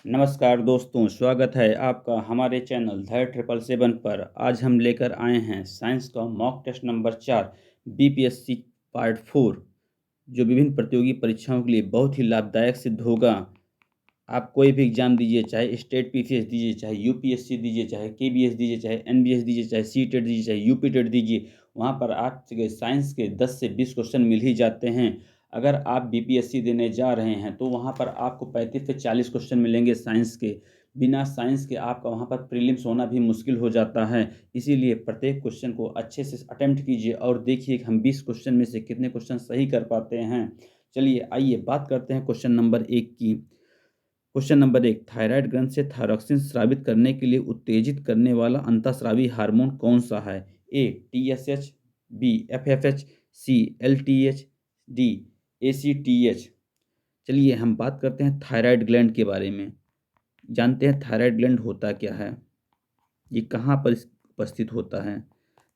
नमस्कार दोस्तों, स्वागत है आपका हमारे चैनल ध 777 पर। आज हम लेकर आए हैं साइंस का mock test number 4 BPSC part 4, जो विभिन्न प्रतियोगी परीक्षाओं के लिए बहुत ही लाभदायक सिद्ध होगा। आप कोई भी एग्ज़ाम दीजिए, चाहे स्टेट पीसीएस दीजिए, चाहे यूपीएससी दीजिए, चाहे केबीएस दीजिए, चाहे एनबीएस दीजिए, चाहे सीटेट दीजिए, चाहे यूपीटेट दीजिए, वहाँ पर आपके साइंस के 10 से 20 क्वेश्चन मिल ही जाते हैं। अगर आप बीपीएससी देने जा रहे हैं, तो वहाँ पर आपको 35 से 40 क्वेश्चन मिलेंगे साइंस के। बिना साइंस के आपका वहाँ पर प्रीलिम्स होना भी मुश्किल हो जाता है। इसीलिए प्रत्येक क्वेश्चन को अच्छे से अटेम्प्ट कीजिए और देखिए कि हम 20 क्वेश्चन में से कितने क्वेश्चन सही कर पाते हैं। चलिए आइए बात करते हैं क्वेश्चन नंबर 1 की। क्वेश्चन नंबर 1, थायराइड ग्रंथ से थायरॉक्सिन स्रावित करने के लिए उत्तेजित करने वाला अंतःस्रावी हार्मोन कौन सा है? ए टीएसएच, बी एफएफएच, सी एलटीएच, डी एसीटीएच। चलिए हम बात करते हैं थायराइड ग्लैंड के बारे में। जानते हैं थायराइड ग्लैंड होता क्या है, ये कहाँ पर उपस्थित होता है।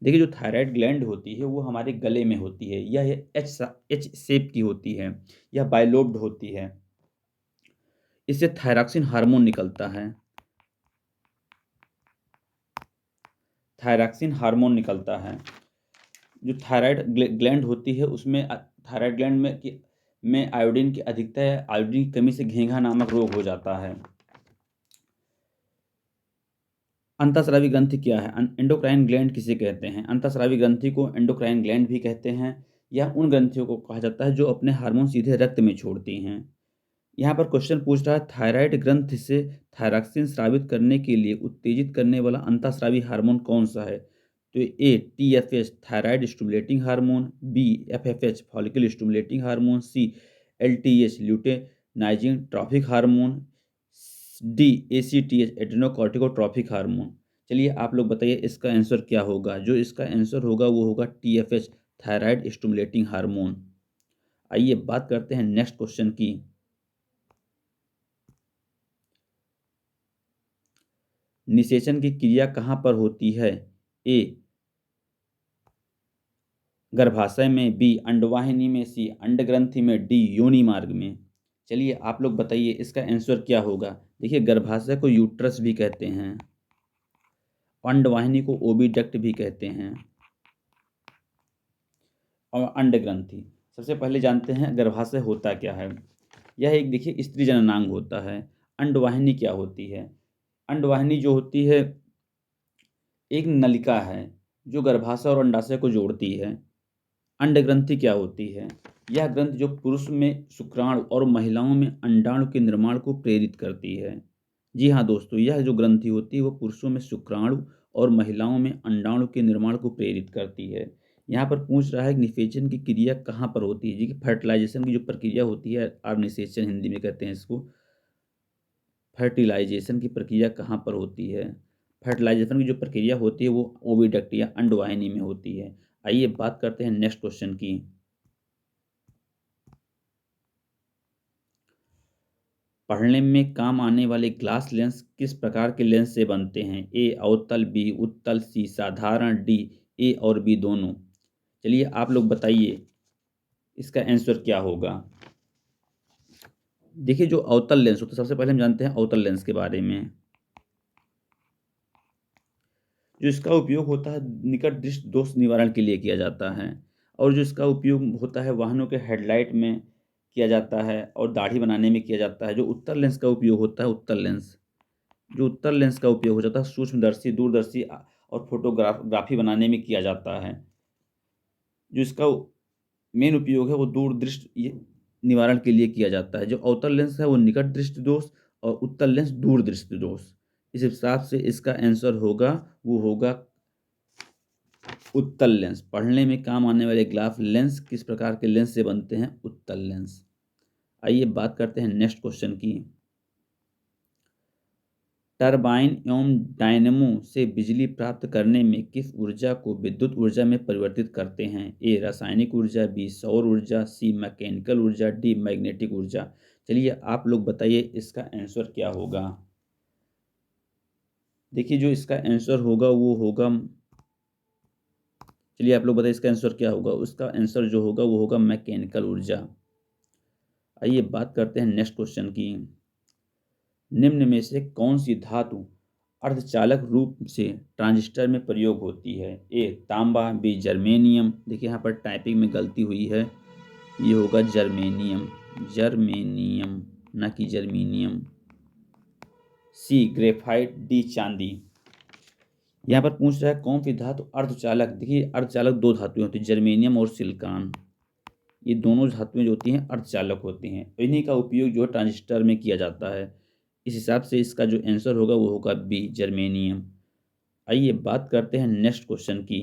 देखिए, जो थायराइड ग्लैंड होती है वो हमारे गले में होती है। यह एच शेप की होती है। यह बाइलोब्ड होती है। इससे थायरॉक्सिन हार्मोन निकलता है। थायरॉक्सिन हार्मोन निकलता है। जो थायराइड ग्लैंड होती है उसमें थायराइड ग्लैंड में आयोडीन की अधिकता है। आयोडीन की कमी से घेंघा नामक रोग हो जाता है। अंतःस्रावी ग्रंथि क्या है? एंडोक्राइन ग्लैंड किसे कहते हैं? अंतःस्रावी ग्रंथि को एंडोक्राइन ग्लैंड भी कहते हैं। यह उन ग्रंथियों को कहा जाता है जो अपने हार्मोन सीधे रक्त में छोड़ती हैं। यहाँ पर क्वेश्चन पूछ रहा है थायराइड ग्रंथि से थायरॉक्सिन स्रावित करने के लिए उत्तेजित करने वाला अंतःस्रावी हार्मोन कौन सा है? तो A TSH thyroid stimulating hormone, B FSH follicle stimulating hormone, C LTH luteinizing trophic hormone, D ACTH adrenocorticotrophic hormone. चलिए आप लोग बताइए इसका आंसर क्या होगा। जो इसका आंसर होगा वो होगा टीएफएच थायराइड स्टिमुलेटिंग हार्मोन। आइए बात करते हैं नेक्स्ट क्वेश्चन की। निषेचन की क्रिया कहाँ पर होती है? ए गर्भाशय में, बी अंडवाहिनी में, सी अंडग्रंथि में, डी योनि मार्ग में। चलिए आप लोग बताइए इसका आंसर क्या होगा। देखिए, गर्भाशय को यूट्रस भी कहते हैं, अंडवाहिनी को ओविडक्ट भी कहते हैं, और अंडग्रंथि। सबसे पहले जानते हैं गर्भाशय होता क्या है। यह एक देखिए स्त्री जननांग होता है। अंडवाहिनी क्या होती है? अंडवाहिनी जो होती है एक नलिका है जो गर्भाशय और अंडाशय को जोड़ती है। अंडग्रंथि क्या होती है? यह ग्रंथि जो पुरुष में शुक्राणु और महिलाओं में अंडाणु के निर्माण को प्रेरित करती है। जी हाँ दोस्तों, यह जो ग्रंथि होती है वो पुरुषों में शुक्राणु और महिलाओं में अंडाणु के निर्माण को प्रेरित करती है। यहाँ पर पूछ रहा है कि निषेचन की क्रिया कहाँ पर होती है। जी, फर्टिलाइजेशन की जो प्रक्रिया होती है, आप निषेचन हिंदी में कहते हैं इसको। फर्टिलाइजेशन की प्रक्रिया कहाँ पर होती है? फर्टिलाइजेशन की जो प्रक्रिया होती है वो ओविडक्ट या अंडवाहिनी में होती है। आइए बात करते हैं नेक्स्ट क्वेश्चन की। पढ़ने में काम आने वाले ग्लास लेंस किस प्रकार के लेंस से बनते हैं? ए अवतल, बी उत्तल, सी साधारण, डी ए और बी दोनों। चलिए आप लोग बताइए इसका आंसर क्या होगा। देखिए, जो अवतल लेंस होता है, सबसे पहले हम जानते हैं अवतल लेंस के बारे में। जो इसका उपयोग होता है निकट दृष्टि दोष निवारण के लिए किया जाता है, और जो इसका उपयोग होता है वाहनों के हेडलाइट में किया जाता है और दाढ़ी बनाने में किया जाता है। जो उत्तल लेंस का उपयोग होता है, उत्तल लेंस, जो उत्तल लेंस का उपयोग हो जाता है सूक्ष्मदर्शी, दूरदर्शी और फोटोग्राफी बनाने में किया जाता है। जो इसका मेन उपयोग है वो दूर दृष्टि निवारण के लिए किया जाता है। जो अवतल लेंस है वो निकट दृष्टि दोष और उत्तल लेंस दूर दृष्टि दोष। इस हिसाब से इसका आंसर होगा वो होगा उत्तल लेंस। पढ़ने में काम आने वाले ग्लास लेंस किस प्रकार के लेंस से बनते हैं? उत्तल लेंस। आइए बात करते हैं नेक्स्ट क्वेश्चन की। टरबाइन एवं डायनेमो से बिजली प्राप्त करने में किस ऊर्जा को विद्युत ऊर्जा में परिवर्तित करते हैं? ए रासायनिक ऊर्जा, बी सौर ऊर्जा, सी मैकेनिकल ऊर्जा, डी मैग्नेटिक ऊर्जा। चलिए आप लोग बताइए इसका आंसर क्या होगा। देखिए, जो इसका आंसर होगा वो होगा, चलिए आप लोग बताइए इसका आंसर क्या होगा। उसका आंसर जो होगा वो होगा मैकेनिकल ऊर्जा। आइए बात करते हैं नेक्स्ट क्वेश्चन की। निम्न में से कौन सी धातु अर्धचालक रूप से ट्रांजिस्टर में प्रयोग होती है? ए तांबा, बी जर्मेनियम। देखिए यहाँ पर टाइपिंग में गलती हुई है, ये होगा जर्मेनियम, जर्मेनियम ना कि जर्मीनियम। सी ग्रेफाइट, डी चांदी। यहाँ पर पूछ रहा है कौन सी धातु अर्धचालक। देखिए अर्धचालक दो धातुएं होती हैं, जर्मेनियम और सिलिकॉन। ये दोनों धातुएं जो होती हैं अर्धचालक होती हैं, इन्हीं का उपयोग जो है ट्रांजिस्टर में किया जाता है। इस हिसाब से इसका जो आंसर होगा वो होगा बी जर्मेनियम। आइए बात करते हैं नेक्स्ट क्वेश्चन की।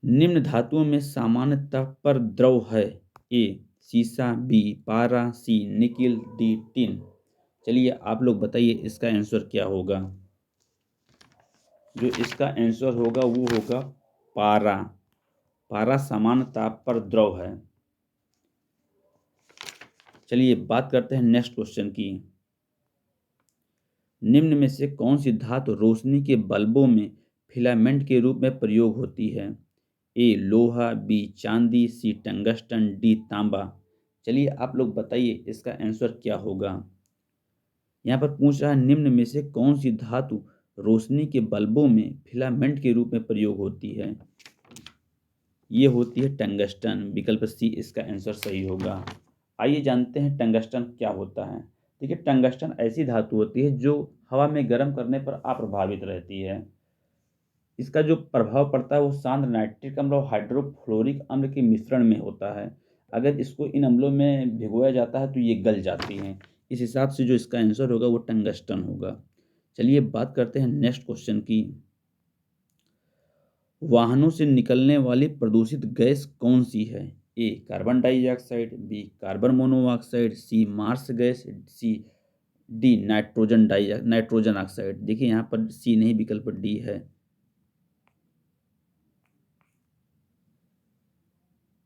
निम्न धातुओं में सामान्यतः पर द्रव है? ए सीसा, बी पारा, सी निकिल, डी टिन। चलिए आप लोग बताइए इसका आंसर क्या होगा। जो इसका आंसर होगा वो होगा पारा। पारा सामान्य ताप पर द्रव है। चलिए बात करते हैं नेक्स्ट क्वेश्चन की। निम्न में से कौन सी धातु रोशनी के बल्बों में फिलामेंट के रूप में प्रयोग होती है? ए लोहा, बी चांदी, सी टंगस्टन, डी तांबा। चलिए आप लोग बताइए इसका आंसर क्या होगा। यहाँ पर पूछ रहा है निम्न में से कौन सी धातु रोशनी के बल्बों में फिलामेंट के रूप में प्रयोग होती है? ये होती है टंगस्टन। विकल्प सी इसका आंसर सही होगा। आइए जानते हैं टंगस्टन क्या होता है। देखिए टंगस्टन ऐसी धातु होती है जो हवा में गर्म करने पर अप्रभावित रहती है। इसका जो प्रभाव पड़ता है वो शांत नाइट्रिक अम्ल और हाइड्रोफ्लोरिक अम्ल के मिश्रण में होता है। अगर इसको इन अम्लों में भिगोया जाता है तो ये गल जाती हैं। इस हिसाब से जो इसका आंसर होगा वो टंगस्टन होगा। चलिए बात करते हैं नेक्स्ट क्वेश्चन की। वाहनों से निकलने वाली प्रदूषित गैस कौन सी है? A carbon dioxide, B carbon monoxide, C marsh gas, C D nitrogen oxide. देखिए यहाँ पर सी नहीं, विकल्प डी है।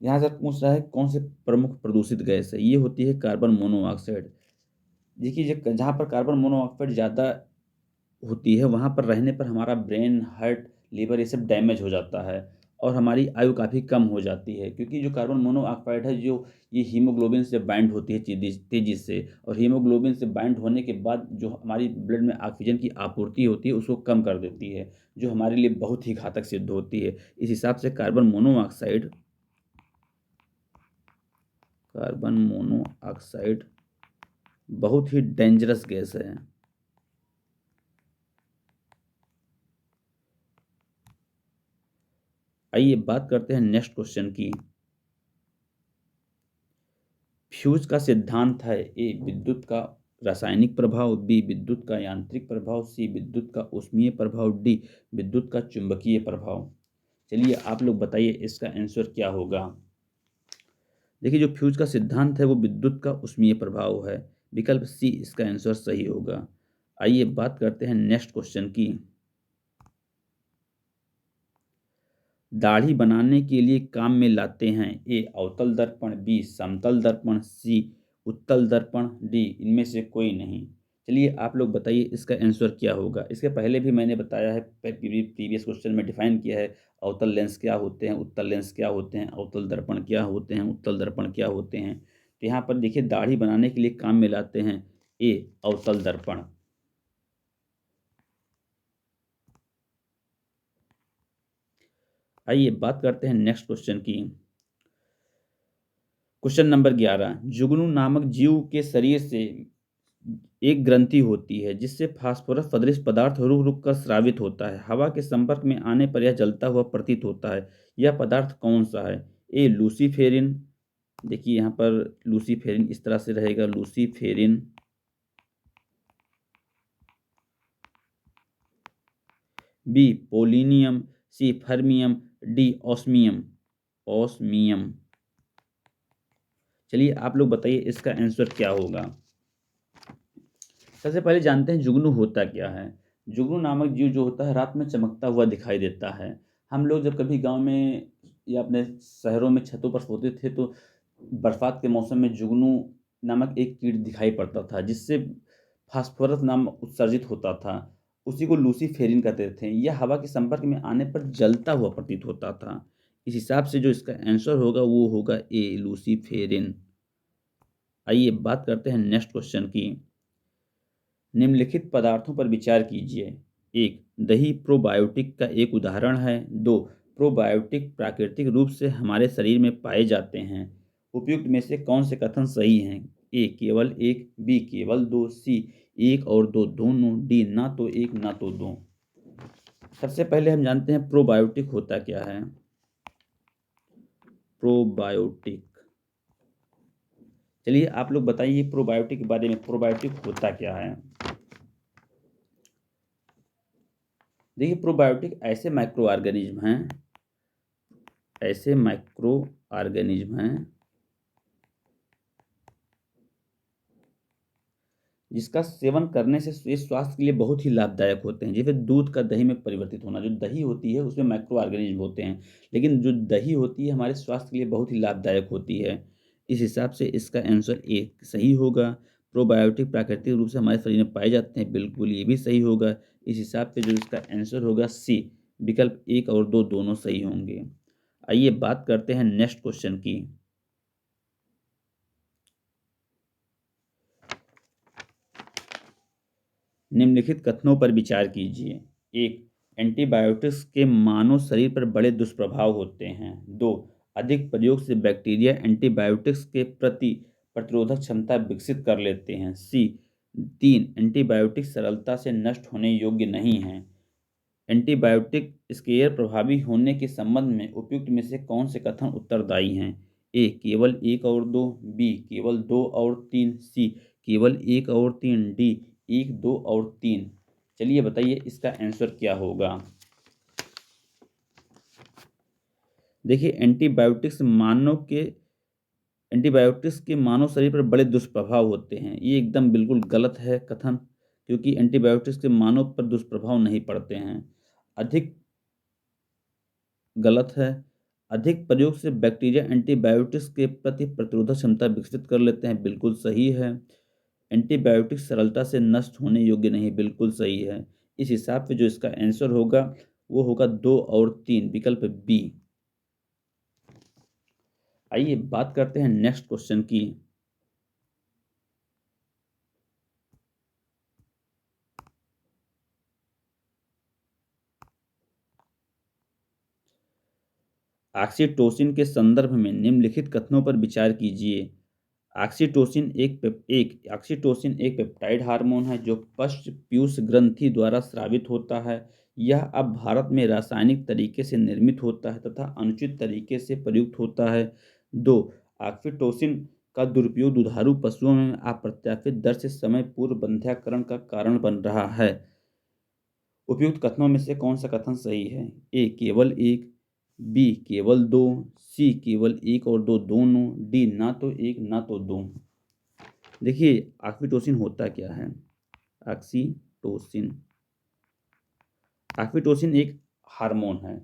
यहाँ से पूछ रहा है कौन से प्रमुख प्रदूषित गैस है। ये होती है कार्बन मोनोऑक्साइड। देखिए जहाँ पर कार्बन मोनोऑक्साइड ज़्यादा होती है वहाँ पर रहने पर हमारा ब्रेन, हार्ट, लीवर ये सब डैमेज हो जाता है और हमारी आयु काफ़ी कम हो जाती है, क्योंकि जो कार्बन मोनोऑक्साइड है जो ये हीमोग्लोबिन से बाइंड होती है तेजी से, और हीमोग्लोबिन से बाइंड होने के बाद जो हमारी ब्लड में ऑक्सीजन की आपूर्ति होती है उसको कम कर देती है, जो हमारे लिए बहुत ही घातक सिद्ध होती है। इस हिसाब से कार्बन मोनोऑक्साइड बहुत ही डेंजरस गैस है। आइए बात करते हैं नेक्स्ट क्वेश्चन की। फ्यूज का सिद्धांत है? ए विद्युत का रासायनिक प्रभाव, बी विद्युत का यांत्रिक प्रभाव, सी विद्युत का ऊष्मीय प्रभाव, डी विद्युत का चुंबकीय प्रभाव। चलिए आप लोग बताइए इसका आंसर क्या होगा। देखिए जो फ्यूज का सिद्धांत है वो विद्युत का ऊष्मीय प्रभाव है। विकल्प सी इसका आंसर सही होगा। आइए बात करते हैं नेक्स्ट क्वेश्चन की। दाढ़ी बनाने के लिए काम में लाते हैं? ए अवतल दर्पण, बी समतल दर्पण, सी उत्तल दर्पण, डी इनमें से कोई नहीं। चलिए आप लोग बताइए इसका आंसर क्या होगा। इसके पहले भी मैंने बताया है, प्रीवियस क्वेश्चन में डिफाइन किया है अवतल लेंस क्या होते हैं, उत्तल लेंस क्या होते हैं, अवतल दर्पण क्या होते हैं, उत्तल दर्पण क्या होते हैं। तो यहाँ पर देखिए दाढ़ी बनाने के लिए काम में लाते हैं ए अवतल दर्पण। आइए बात करते हैं नेक्स्ट क्वेश्चन की। Question number 11। जुगनू नामक जीव के शरीर से एक ग्रंथि होती है जिससे फास्फोरस सदृश पदार्थ रुक रुक कर स्रावित होता है। हवा के संपर्क में आने पर यह जलता हुआ प्रतीत होता है। यह पदार्थ कौन सा है? ए लूसीफेरिन। देखिए यहाँ पर लूसीफेरिन इस तरह से रहेगा, लूसीफेरिन। बी पोलिनियम, सी फर्मियम, डी ऑस्मियम, ऑस्मियम। चलिए आप लोग बताइए इसका आंसर क्या होगा। सबसे पहले जानते हैं जुगनू होता क्या है। जुगनू नामक जीव जो होता है रात में चमकता हुआ दिखाई देता है। हम लोग जब कभी गांव में या अपने शहरों में छतों पर सोते थे तो बरसात के मौसम में जुगनू नामक एक कीट दिखाई पड़ता था जिससे फास्फोरस नाम उत्सर्जित होता था। उसी को लूसीफेरिन कहते थे। यह हवा के संपर्क में आने पर जलता हुआ प्रतीत होता था। इस हिसाब से जो इसका आंसर होगा वो होगा ए लूसीफेरिन। आइए बात करते हैं नेक्स्ट क्वेश्चन की। निम्नलिखित पदार्थों पर विचार कीजिए। 1. दही प्रोबायोटिक का एक उदाहरण है। 2. प्रोबायोटिक प्राकृतिक रूप से हमारे शरीर में पाए जाते हैं। उपयुक्त में से कौन से कथन सही हैं? ए केवल एक, बी केवल दो, सी एक और दो दोनों, डी ना तो एक ना तो दो। सबसे पहले हम जानते हैं प्रोबायोटिक होता क्या है। प्रोबायोटिक, चलिए आप लोग बताइए प्रोबायोटिक के बारे में, प्रोबायोटिक होता क्या है। देखिए प्रोबायोटिक ऐसे माइक्रो ऑर्गेनिज्म हैं जिसका सेवन करने से ये स्वास्थ्य के लिए बहुत ही लाभदायक होते हैं। जैसे दूध का दही में परिवर्तित होना, जो दही होती है उसमें माइक्रो ऑर्गेनिज्म होते हैं, लेकिन जो दही होती है हमारे स्वास्थ्य के लिए बहुत ही लाभदायक होती है। इस हिसाब से इसका आंसर ए सही होगा। प्रोबायोटिक प्राकृतिक रूप से हमारे शरीर में पाए जाते हैं, बिल्कुल ये भी सही होगा। इस हिसाब से जो इसका आंसर होगा सी, विकल्प एक और दो दोनों सही होंगे। आइए बात करते हैं नेक्स्ट क्वेश्चन की। निम्नलिखित कथनों पर विचार कीजिए। 1. एंटीबायोटिक्स के मानव शरीर पर बड़े दुष्प्रभाव होते हैं। 2. अधिक प्रयोग से बैक्टीरिया एंटीबायोटिक्स के प्रति प्रतिरोधक क्षमता विकसित कर लेते हैं। सी 3. एंटीबायोटिक सरलता से नष्ट होने योग्य नहीं हैं। एंटीबायोटिक स्केयर प्रभावी होने के संबंध में उपयुक्त में से कौन से कथन उत्तरदायी हैं? ए केवल एक और दो, बी केवल दो और तीन, सी केवल एक और तीन, डी एक दो और तीन। चलिए बताइए इसका आंसर क्या होगा। देखिए एंटीबायोटिक्स के मानव शरीर पर बड़े दुष्प्रभाव होते हैं, ये एकदम बिल्कुल गलत है कथन, क्योंकि एंटीबायोटिक्स के मानव पर दुष्प्रभाव नहीं पड़ते हैं। अधिक गलत है। अधिक प्रयोग से बैक्टीरिया एंटीबायोटिक्स के प्रति प्रतिरोधक क्षमता विकसित कर लेते हैं, बिल्कुल सही है। एंटीबायोटिक सरलता से नष्ट होने योग्य नहीं, बिल्कुल सही है। इस हिसाब से जो इसका आंसर होगा वो होगा दो और तीन, विकल्प बी। आइए बात करते हैं नेक्स्ट क्वेश्चन की। ऑक्सीटोसिन के संदर्भ में निम्नलिखित कथनों पर विचार कीजिए। ऑक्सीटोसिन एक पेप्टाइड हार्मोन है जो पश्च पीयूष ग्रंथि द्वारा स्रावित होता है। यह अब भारत में रासायनिक तरीके से निर्मित होता है तथा अनुचित तरीके से प्रयुक्त होता है। 2. ऑक्सीटोसिन का दुरुपयोग दुधारू पशुओं में अप्रत्याशित दर से समय पूर्व बंध्याकरण का कारण बन रहा है। उपयुक्त कथनों में से कौन सा कथन सही है? ए केवल एक, बी केवल दो, सी केवल एक और दो दोनों, डी ना तो एक ना तो दो। देखिए ऑक्सीटोसिन होता क्या है। ऑक्सीटोसिन ऑक्सीटोसिन एक हार्मोन है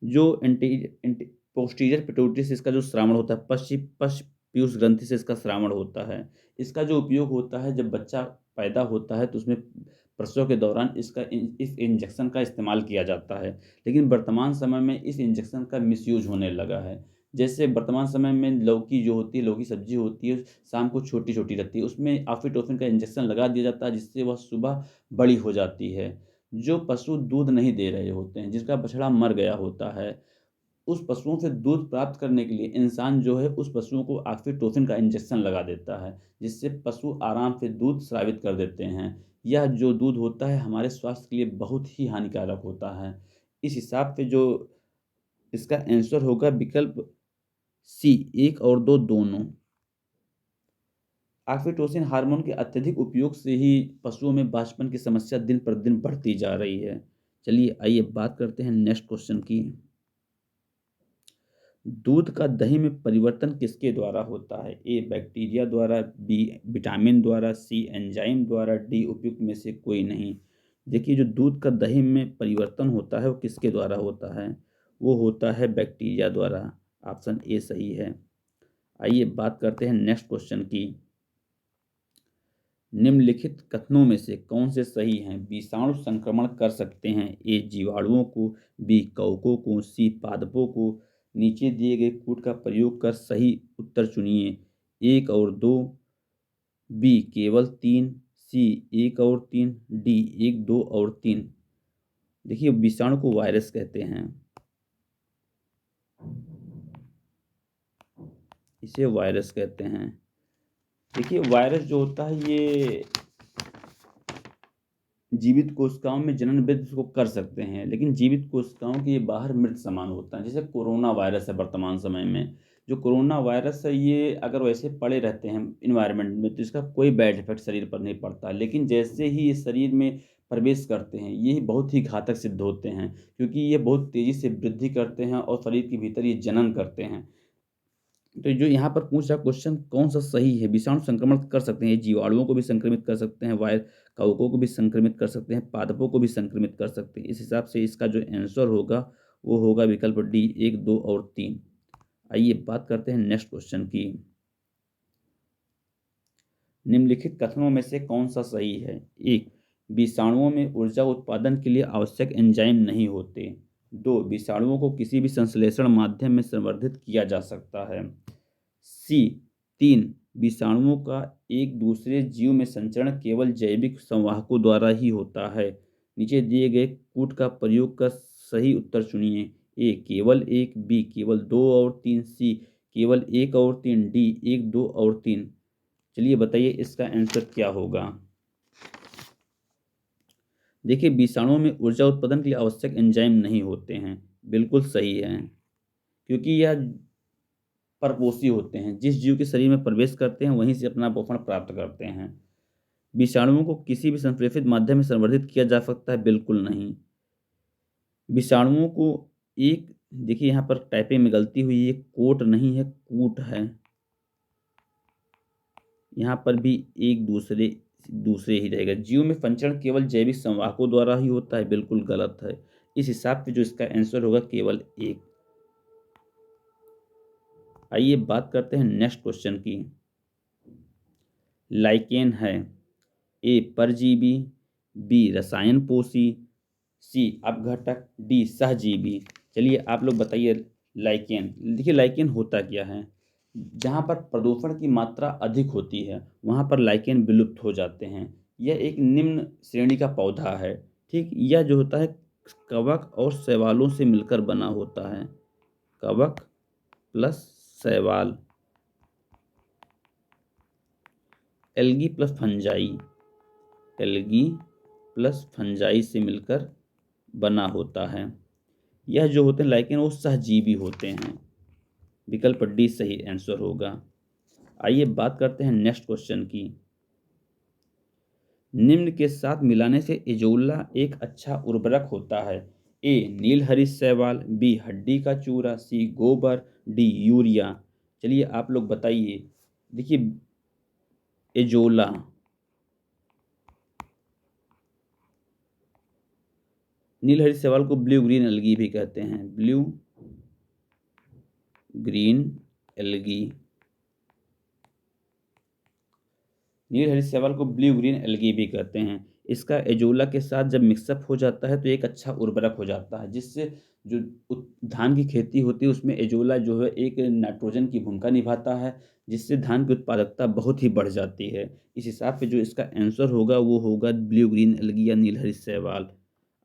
जो पोस्टीरियर पिट्यूटरी से इसका जो स्रावण होता है, पश्च पीयूष ग्रंथि से इसका स्रावण होता है। इसका जो उपयोग होता है जब बच्चा पैदा होता है तो उसमें प्रसव के दौरान इस इंजेक्शन का इस्तेमाल किया जाता है, लेकिन वर्तमान समय में इस इंजेक्शन का मिसयूज होने लगा है। जैसे वर्तमान समय में लौकी जो होती है, लौकी सब्जी होती है, शाम को छोटी छोटी रहती है, उसमें ऑक्सीटोसिन का इंजेक्शन लगा दिया जाता है जिससे वह सुबह बड़ी हो जाती है। जो पशु दूध नहीं दे रहे होते हैं, जिसका बछड़ा मर गया होता है, उस पशुओं से दूध प्राप्त करने के लिए इंसान जो है उस पशुओं को ऑक्सीटोसिन का इंजेक्शन लगा देता है, जिससे पशु आराम से दूध स्रावित कर देते हैं। यह जो दूध होता है हमारे स्वास्थ्य के लिए बहुत ही हानिकारक होता है। इस हिसाब से जो इसका आंसर होगा विकल्प सी, एक और दो दोनों। ऑक्सीटोसिन हार्मोन के अत्यधिक उपयोग से ही पशुओं में बांझपन की समस्या दिन पर दिन बढ़ती जा रही है। चलिए आइए बात करते हैं नेक्स्ट क्वेश्चन की। दूध का दही में परिवर्तन किसके द्वारा होता है? ए बैक्टीरिया द्वारा, बी विटामिन द्वारा, सी एंजाइम द्वारा, डी उपयुक्त में से कोई नहीं। देखिए जो दूध का दही में परिवर्तन होता है वो किसके द्वारा होता है? वो होता है बैक्टीरिया द्वारा। ऑप्शन ए सही है। आइए बात करते हैं नेक्स्ट क्वेश्चन की। निम्नलिखित कथनों में से कौन से सही हैं? विषाणु संक्रमण कर सकते हैं। ए जीवाणुओं को, बी कवकों को, सी पादपों को। नीचे दिए गए कूट का प्रयोग कर सही उत्तर चुनिए। एक और दो, बी केवल 3, सी 1 और 3, डी 1, 2 और 3। देखिए विषाणु को वायरस कहते हैं, इसे वायरस कहते हैं। देखिए वायरस जो होता है ये जीवित कोशिकाओं में जनन वृद्धि को कर सकते हैं, लेकिन जीवित कोशिकाओं के ये बाहर मृत समान होता है। जैसे कोरोना वायरस है वर्तमान समय में, जो कोरोना वायरस है ये अगर वैसे पड़े रहते हैं इन्वायरमेंट में तो इसका कोई बैड इफेक्ट शरीर पर नहीं पड़ता, लेकिन जैसे ही ये शरीर में प्रवेश करते हैं ये बहुत ही घातक सिद्ध होते हैं, क्योंकि ये बहुत तेज़ी से वृद्धि करते हैं और शरीर के भीतर ये जनन करते हैं। तो जो यहाँ पर पूछ रहा क्वेश्चन कौन-सा सही है? विषाणु संक्रमण कर सकते हैं, ये जीवाणुओं को भी संक्रमित कर सकते हैं, कवकों को भी संक्रमित कर सकते हैं, पादपों को भी संक्रमित कर सकते हैं। इस हिसाब से इसका जो आंसर होगा, वो होगा विकल्प डी 1, 2 और 3। आइए बात करते हैं नेक्स्ट क्वेश्चन की। निम्नलिखित कथनों में से कौन-सा सही है? 1. विषाणुओं में ऊर्जा उत्पादन के लिए आवश्यक एंजाइम नहीं होते। 2. विषाणुओं को किसी भी संश्लेषण माध्यम में संवर्धित किया जा सकता है। सी 3. विषाणुओं का एक दूसरे जीव में संचरण केवल जैविक संवाहकों द्वारा ही होता है। नीचे दिए गए कूट का प्रयोग कर सही उत्तर चुनिए। ए केवल 1, बी केवल 2 और 3, सी केवल 1 और 3, डी 1, 2 और 3। चलिए बताइए इसका आंसर क्या होगा? देखिए विषाणुओं में ऊर्जा उत्पादन के लिए आवश्यक एंजाइम नहीं होते हैं, बिल्कुल सही है, क्योंकि यह परपोषी होते हैं, जिस जीव के शरीर में प्रवेश करते हैं वहीं से अपना पोषण प्राप्त करते हैं। विषाणुओं को किसी भी संप्रेषित माध्यम में संवर्धित किया जा सकता है, बिल्कुल नहीं। विषाणुओं को एक देखिए यहाँ पर टाइपिंग में गलती हुई है, कोट नहीं है कूट है। यहाँ पर भी एक दूसरे दूसरे ही रहेगा। जीव में संचरण केवल जैविक संवाहकों द्वारा ही होता है, बिल्कुल गलत है। इस हिसाब से जो इसका आंसर होगा केवल 1। आइए बात करते हैं नेक्स्ट क्वेश्चन की। लाइकेन है ए परजीवी, बी रसायन पोषी, सी अपघटक, डी सहजीवी। चलिए आप लोग बताइए लाइकेन। देखिए लाइकेन होता क्या है? जहाँ पर प्रदूषण की मात्रा अधिक होती है वहाँ पर लाइकेन विलुप्त हो जाते हैं। यह एक निम्न श्रेणी का पौधा है, ठीक। यह जो होता है कवक और शैवालों से मिलकर बना होता है। कवक प्लस शैवाल, algae plus fungi, algae plus fungi से मिलकर बना होता है। यह जो होते हैं लाइकेन वो सहजीवी होते हैं। विकल्प डी सही आंसर होगा। आइए बात करते हैं नेक्स्ट क्वेश्चन की। निम्न के साथ मिलाने से एजोला एक अच्छा उर्वरक होता है। ए नील हरी शैवाल, बी हड्डी का चूरा, सी गोबर, डी यूरिया। चलिए आप लोग बताइए। देखिए एजोला, नील हरी शैवाल को ब्लू ग्रीन एल्गी भी कहते हैं, ब्लू ग्रीन एल्गी। नील हरी शैवाल को ब्लू ग्रीन एल्गी भी कहते हैं। इसका एजोला के साथ जब मिक्सअप हो जाता है तो एक अच्छा उर्वरक हो जाता है, जिससे जो धान की खेती होती है उसमें एजोला जो है एक नाइट्रोजन की भूमिका निभाता है, जिससे धान की उत्पादकता बहुत ही बढ़ जाती है। इस हिसाब से जो इसका आंसर होगा वो होगा ब्लू ग्रीन एल्गी या नील हरी शैवाल।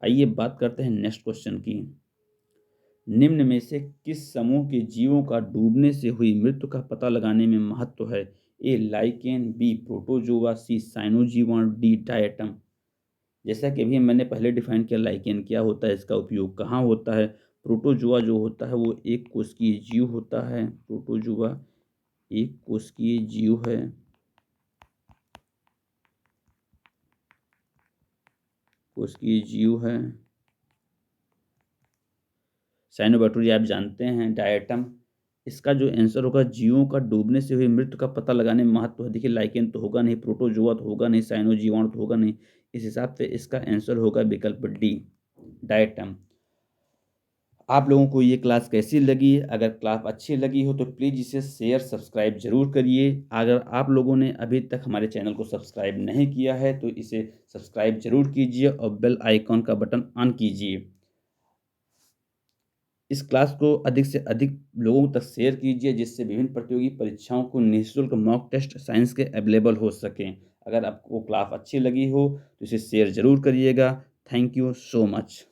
आइए बात करते हैं नेक्स्ट क्वेश्चन की। निम्न में से किस समूह के जीवों का डूबने से हुई मृत्यु का पता लगाने में महत्व है? ए लाइकेन, बी प्रोटोजोआ, सी साइनोजीवाणु, डी डायटम। जैसा कि अभी मैंने पहले डिफाइन किया लाइकेन क्या होता है, इसका उपयोग कहाँ होता है। प्रोटोजोआ जो होता है वो एक कोशिकीय जीव होता है। प्रोटोजोआ एक कोशिकीय जीव है। कोशिकीय जीव है। साइनोबैक्टीरिया आप जानते हैं। डायटम, इसका जो आंसर होगा जीवों का डूबने से हुई मृत्यु का पता लगाने में महत्व है। देखिए लाइकेन तो होगा नहीं, प्रोटोजोआ तो होगा नहीं, साइनोजीवाणु तो होगा नहीं। इस हिसाब से इसका आंसर होगा विकल्प डी डायटम। आप लोगों को ये क्लास कैसी लगी? अगर क्लास अच्छी लगी हो तो प्लीज़ इसे शेयर सब्सक्राइब ज़रूर करिए। अगर आप लोगों ने अभी तक हमारे चैनल को सब्सक्राइब नहीं किया है तो इसे सब्सक्राइब ज़रूर कीजिए और बेल आइकॉन का बटन ऑन कीजिए। इस क्लास को अधिक से अधिक लोगों तक शेयर कीजिए, जिससे विभिन्न प्रतियोगी परीक्षाओं को निःशुल्क मॉक टेस्ट साइंस के अवेलेबल हो सकें। अगर आपको क्लास अच्छी लगी हो तो इसे शेयर ज़रूर करिएगा। Thank you so much.